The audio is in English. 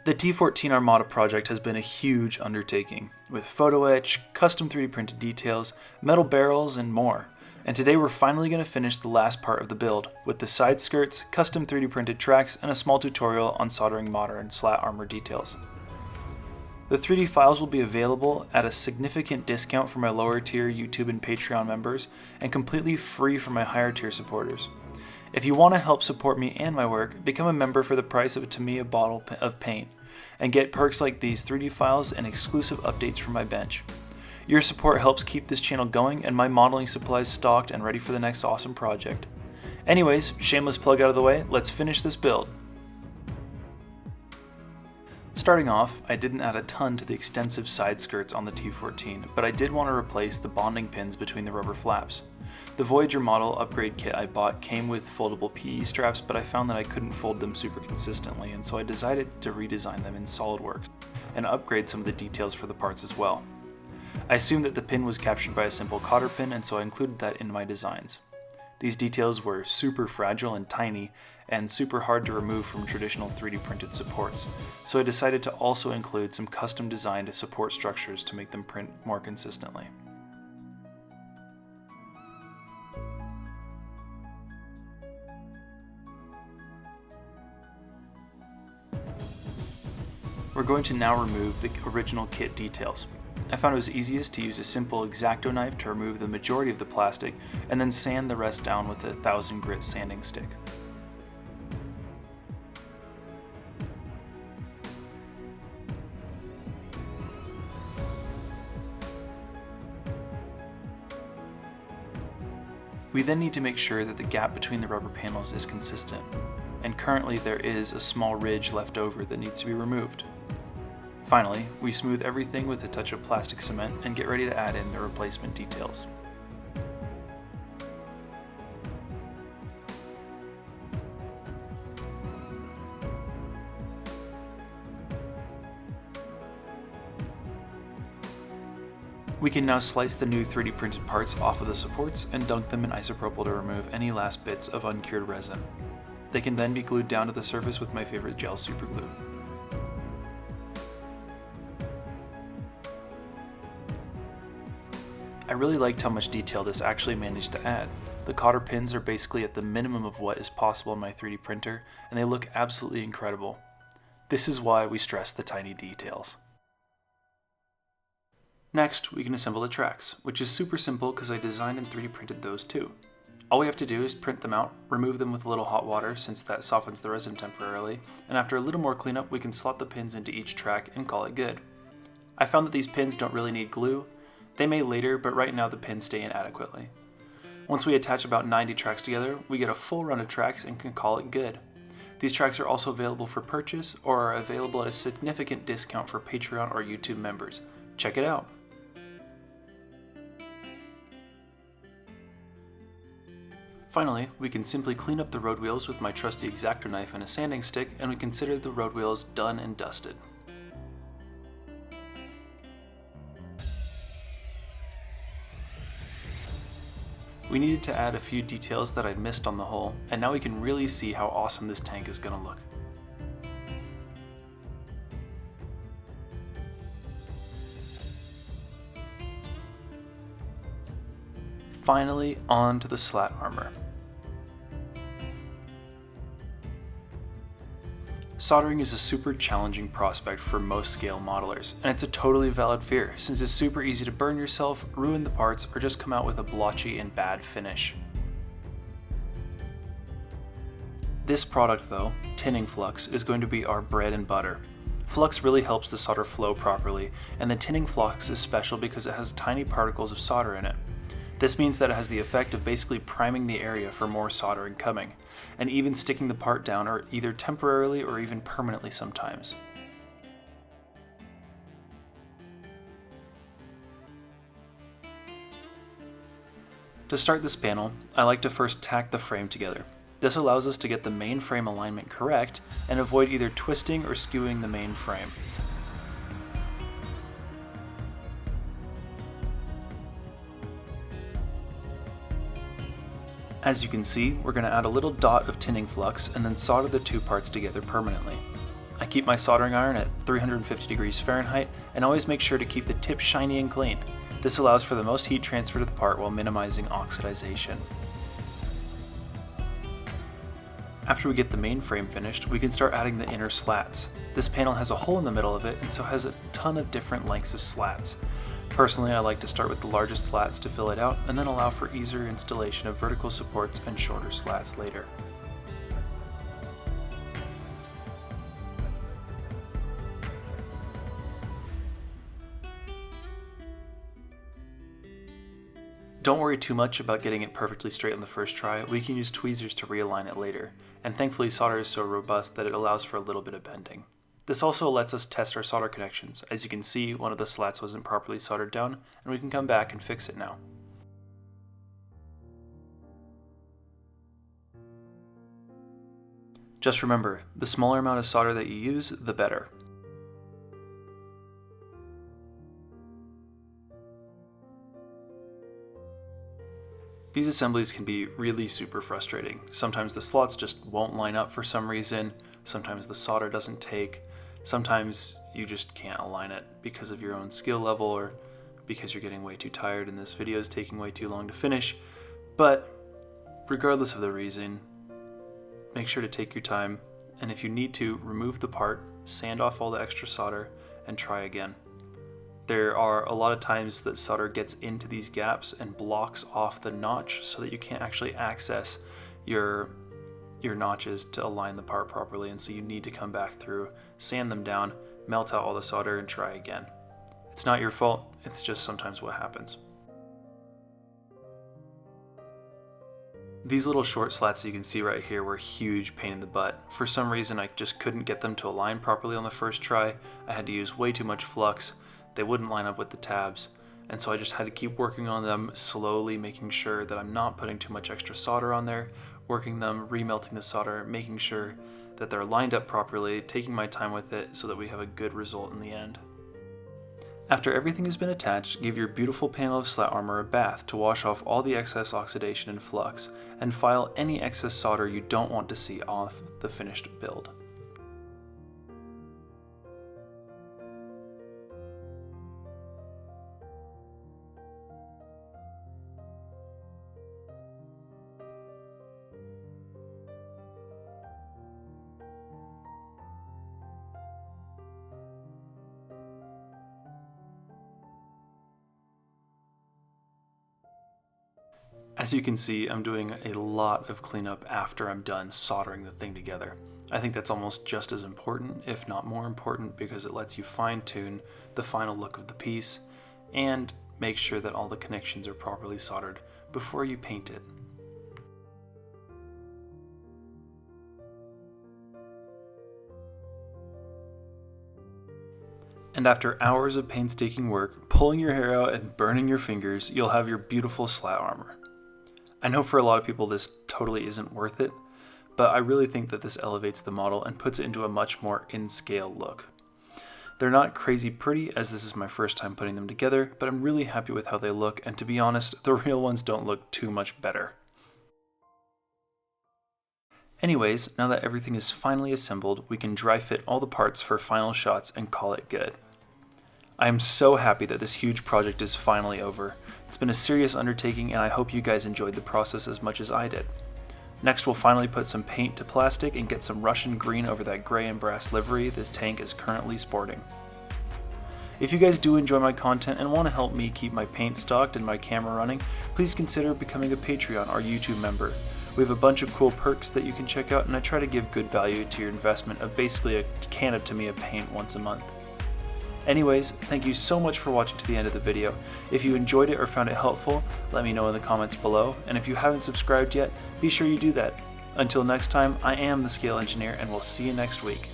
The T-14 Armata project has been a huge undertaking, with photo etch, custom 3D printed details, metal barrels, and more. And today we're finally going to finish the last part of the build, with the side skirts, custom 3D printed tracks, and a small tutorial on soldering modern Slat armor details. The 3D files will be available at a significant discount for my lower tier YouTube and Patreon members, and completely free for my higher tier supporters. If you want to help support me and my work, become a member for the price of a Tamiya bottle of paint, and get perks like these 3D files and exclusive updates from my bench. Your support helps keep this channel going and my modeling supplies stocked and ready for the next awesome project. Anyways, shameless plug out of the way, let's finish this build. Starting off, I didn't add a ton to the extensive side skirts on the T-14, but I did want to replace the bonding pins between the rubber flaps. The Voyager model upgrade kit I bought came with foldable PE straps, but I found that I couldn't fold them super consistently, and so I decided to redesign them in SolidWorks and upgrade some of the details for the parts as well. I assumed that the pin was captured by a simple cotter pin, and so I included that in my designs. These details were super fragile and tiny, and super hard to remove from traditional 3D printed supports, so I decided to also include some custom designed support structures to make them print more consistently. We're going to now remove the original kit details. I found it was easiest to use a simple X-Acto knife to remove the majority of the plastic and then sand the rest down with a 1000 grit sanding stick. We then need to make sure that the gap between the rubber panels is consistent, and currently there is a small ridge left over that needs to be removed. Finally, we smooth everything with a touch of plastic cement and get ready to add in the replacement details. We can now slice the new 3D printed parts off of the supports and dunk them in isopropyl to remove any last bits of uncured resin. They can then be glued down to the surface with my favorite gel superglue. I really liked how much detail this actually managed to add. The cotter pins are basically at the minimum of what is possible in my 3D printer, and they look absolutely incredible. This is why we stress the tiny details. Next, we can assemble the tracks, which is super simple because I designed and 3D printed those too. All we have to do is print them out, remove them with a little hot water since that softens the resin temporarily, and after a little more cleanup we can slot the pins into each track and call it good. I found that these pins don't really need glue. They may later, but right now the pins stay in adequately. Once we attach about 90 tracks together, we get a full run of tracks and can call it good. These tracks are also available for purchase or are available at a significant discount for Patreon or YouTube members. Check it out! Finally, we can simply clean up the road wheels with my trusty X-Acto knife and a sanding stick, and we consider the road wheels done and dusted. We needed to add a few details that I'd missed on the hull, and now we can really see how awesome this tank is going to look. Finally, on to the Slat armor. Soldering is a super challenging prospect for most scale modelers, and it's a totally valid fear since it's super easy to burn yourself, ruin the parts, or just come out with a blotchy and bad finish. This product though, tinning flux, is going to be our bread and butter. Flux really helps the solder flow properly, and the tinning flux is special because it has tiny particles of solder in it. This means that it has the effect of basically priming the area for more soldering coming, and even sticking the part down or either temporarily or even permanently sometimes. To start this panel, I like to first tack the frame together. This allows us to get the main frame alignment correct and avoid either twisting or skewing the main frame. As you can see, we're going to add a little dot of tinning flux and then solder the two parts together permanently. I keep my soldering iron at 350 degrees Fahrenheit and always make sure to keep the tip shiny and clean. This allows for the most heat transfer to the part while minimizing oxidization. After we get the main frame finished, we can start adding the inner slats. This panel has a hole in the middle of it and so has a ton of different lengths of slats. Personally, I like to start with the largest slats to fill it out and then allow for easier installation of vertical supports and shorter slats later. Don't worry too much about getting it perfectly straight on the first try. We can use tweezers to realign it later, and thankfully solder is so robust that it allows for a little bit of bending. This also lets us test our solder connections. As you can see, one of the slats wasn't properly soldered down, and we can come back and fix it now. Just remember, the smaller amount of solder that you use, the better. These assemblies can be really super frustrating. Sometimes the slots just won't line up for some reason, sometimes the solder doesn't take, sometimes you just can't align it because of your own skill level or because you're getting way too tired and this video is taking way too long to finish. But regardless of the reason, make sure to take your time, and if you need to, remove the part, sand off all the extra solder, and try again. There are a lot of times that solder gets into these gaps and blocks off the notch so that you can't actually access your notches to align the part properly, and so you need to come back through, sand them down, melt out all the solder, and try again. It's not your fault, it's just sometimes what happens. These little short slats you can see right here were a huge pain in the butt. For some reason I just couldn't get them to align properly on the first try. I had to use way too much flux. They wouldn't line up with the tabs, and so I just had to keep working on them slowly, making sure that I'm not putting too much extra solder on there, working them, remelting the solder, making sure that they're lined up properly, taking my time with it so that we have a good result in the end. After everything has been attached, give your beautiful panel of slat armor a bath to wash off all the excess oxidation and flux, and file any excess solder you don't want to see off the finished build. As you can see, I'm doing a lot of cleanup after I'm done soldering the thing together. I think that's almost just as important, if not more important, because it lets you fine-tune the final look of the piece and make sure that all the connections are properly soldered before you paint it. And after hours of painstaking work, pulling your hair out and burning your fingers, you'll have your beautiful slat armor. I know for a lot of people this totally isn't worth it, but I really think that this elevates the model and puts it into a much more in-scale look. They're not crazy pretty, as this is my first time putting them together, but I'm really happy with how they look, and to be honest, the real ones don't look too much better. Anyways, now that everything is finally assembled, we can dry fit all the parts for final shots and call it good. I am so happy that this huge project is finally over. It's been a serious undertaking, and I hope you guys enjoyed the process as much as I did. Next, we'll finally put some paint to plastic and get some Russian green over that gray and brass livery this tank is currently sporting. If you guys do enjoy my content and want to help me keep my paint stocked and my camera running, please consider becoming a Patreon or YouTube member. We have a bunch of cool perks that you can check out, and I try to give good value to your investment of basically a can of Tamiya paint once a month. Anyways, thank you so much for watching to the end of the video. If you enjoyed it or found it helpful, let me know in the comments below, and if you haven't subscribed yet, be sure you do that. Until next time, I am the Scale Engineer, and we'll see you next week.